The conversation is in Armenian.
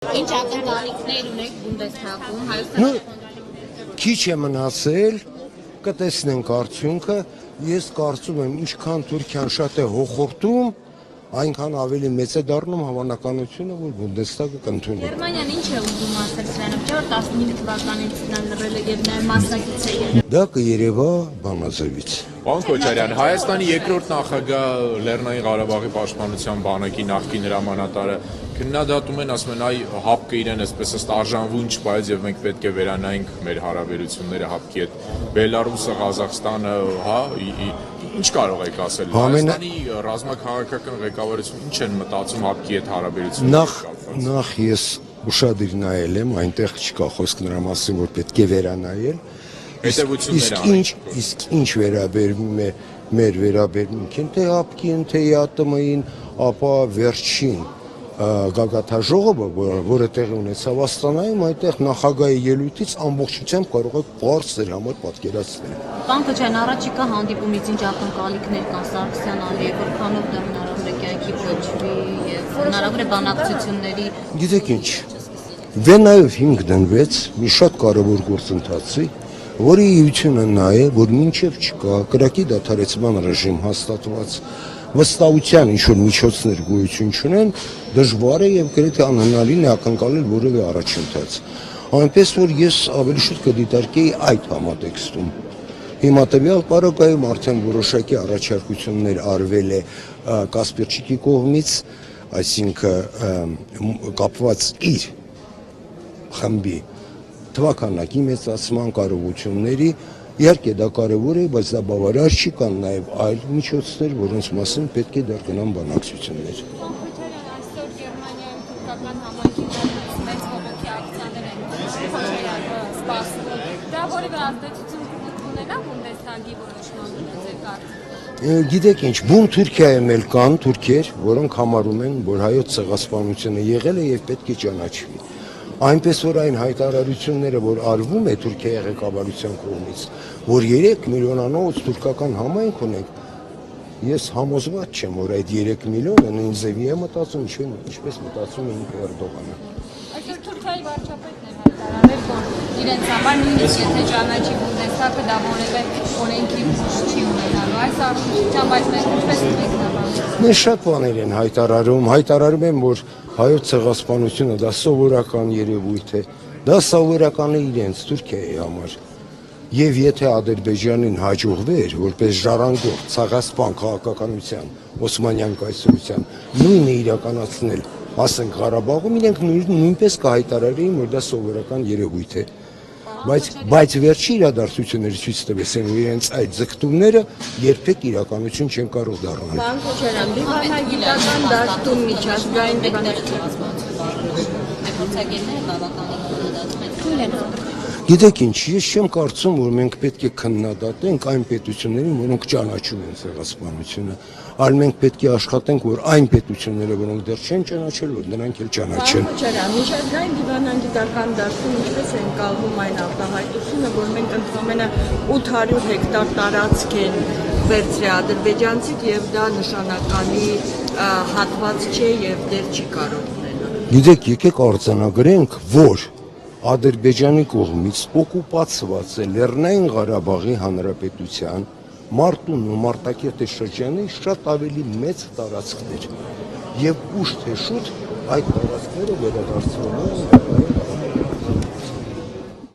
Ինչ ակնկալիքներ ունեք Բունդեսթագում, Հայաստանի Քիչ է մնացել, կտեսնենք արդյունքը, ես կարծում եմ, ինչքան Թուրքիան շատ է հոխորտում, այնքան ավելի մեծ է դառնում հավանականությունը, որ Բունդեսթագը կընդունի։ Գերմանիան ինչ է ուզում ասել սրանով, չէ՞ որ 15 թվականից նա լռել է եւ նաեւ մասնակից է եղել։ Դա կերևա բանաձևից։ Պարոն Քոչարյան, Հայաստանի երկրորդ նախագահ Լեռնային Ղարաբաղի պաշտպանության բանակի նախկին հրամանատարը քննադատում են, ասում են, այ հապկը իրեն այսպես ըստ արժանվում չպայծ եւ մենք պետք է վերանայենք մեր հարաբերությունները հապկի հետ։ Բելարուսը, Ղազախստանը, հա, ինչ կարող եք ասել։ Հայաստանի ռազմաքաղաքական ղեկավարությունը ինչ են մտածում հապկի հետ հարաբերությունների Նախ ես ուշադիր նայել եմ, այնտեղ չկա խոսք նրա մասին, որ պետք է վերանայել։ Իսկ ինչ վերաբերում է մեր վերաբերմունքին, թե հապկին, թե ԵԱՏՄ-ին, ապա վերջին գագաթաժողովը, որը տեղի ունեցավ Աստանայում, այնտեղ նախագահի ելույթից ամբողջությամբ կարող եք բարձր համար պատկերացնել։ Պարոն Քոչարյան, առաջիկա հանդիպումից ինչ ակնկալիքներ կան Սարգսյան Ալիև, որքանով դա հնարավոր է կյանքի կոչվի եւ հնարավոր է բանակցությունների։ Գիտեք ինչ, Վենայով հիմք դնվեց մի շատ կարևոր գործընթացի, որի իությունը նա է, որ մինչև չկա կրակի դադարեցման ռեժիմ հաստատված, վստահության ինչ-որ միջոցներ գոյություն չունեն, դժվար է եւ գրեթե անհնարին է ակնկալել որևէ առաջընթաց։ Այնպես որ ես ավելի շուտ կդիտարկեի այդ համատեքստում։ Հիմա տվյալ պարագայում արդեն որոշակի առաջարկություններ արվել է Կասպերչիկի կողմից, այսինքն կապված իր խմբի թվականակի մեծացման կարողությունների, իհարկե դա կարևոր է, բայց դա բավարար չի, կան նաև այլ միջոցներ, որոնց մասին պետք է դեռ գնան բանակցություններ։ Այսօր Գերմանիայում թուրքական համայնքի մեծ բողոքի ակցիաներ են սպասվում։ Դա որևէ ազդեցություն կունենա Բունդեսթագի որոշմանը ձեր կարծիքով։ Գիտեք ինչ, բուն Թուրքիայում էլ կան թուրքեր, որոնք համարում են, որ հայոց ցեղասպանությունը եղել է եւ պետք է ճանաչվի։ Այնպես որ այն հայտարարությունները, որ արվում է Թուրքիայի ղեկավարության կողմից, որ 3 միլիոնանոց թուրքական համայնք ունենք, ես համոզված չեմ, որ այդ 3 միլիոնը նույն ձևի է մտածում, ինչպես մտածում է ինքը Էրդողանը։ Այսօր Թուրքիայի վարչապետն է հայտարարել, որ իրենց համար նույնիսկ եթե ճանաչի Բունդեսթագը դա որևէ օրենքի փուշ չի ունենալու։ Այս առնչությամբ այս մենք ինչպես մեկնաբանենք։ Մեր շատ բաներ են հայտարարում են, որ հայոց ցեղասպանությունը դա սովորական երևույթ է, դա սովորական է իրենց Թուրքիայի համար։ Եվ եթե Ադրբեջանին հաջողվեր, որպես ժառանգող ցեղասպան քաղաքականության, Օսմանյան կայսրության, նույնը իրականացնել, ասենք Ղարաբաղում, իրենք նույնպես կհայտարարեին, որ դա սովորական երևույթ է։ Բայց վերջի իրադարձությունները ցույց տվեցին, որ իրենց այդ ձգտումները երբեք իրականություն չեն կարող դառնալ։ Պարոն Քոչարյան, դիվանագիտական դաշտում միջազգային Փորձագետները բավականին քննադատում են թույլ են անում։ Գիտեք ինչ, ես չեմ կարծում, որ մենք պետք է քննադատենք այն պետություններին, որոնք ճանաչում են ցեղասպանությունը, այլ մենք պետք է աշխատենք, որ այն պետությունները, որոնք դեռ չեն ճանաչել, որ նրանք էլ ճանաչեն։ Պարոն Քոչարյան, միջազգային դիվանագիտական դաշտում ինչպես են կալվում այն արտահայտությունը, որ մենք ընդամենը 800 հեկտար տարածք են վերցրել ադրբեջանցիք եւ դա նշանակալի հատված չէ եւ դեռ չի կարող ունենալ։ Գիտեք, եկեք արձանագրենք, որ Ադրբեջանի կողմից օկուպացված է Լեռնային Ղարաբաղի Հանրապետության Մարտուն ու Մարտակերտի շրջանի շատ ավելի մեծ տարածքներ եւ ուշ թե շուտ այդ տարածքները վերադարձնելու են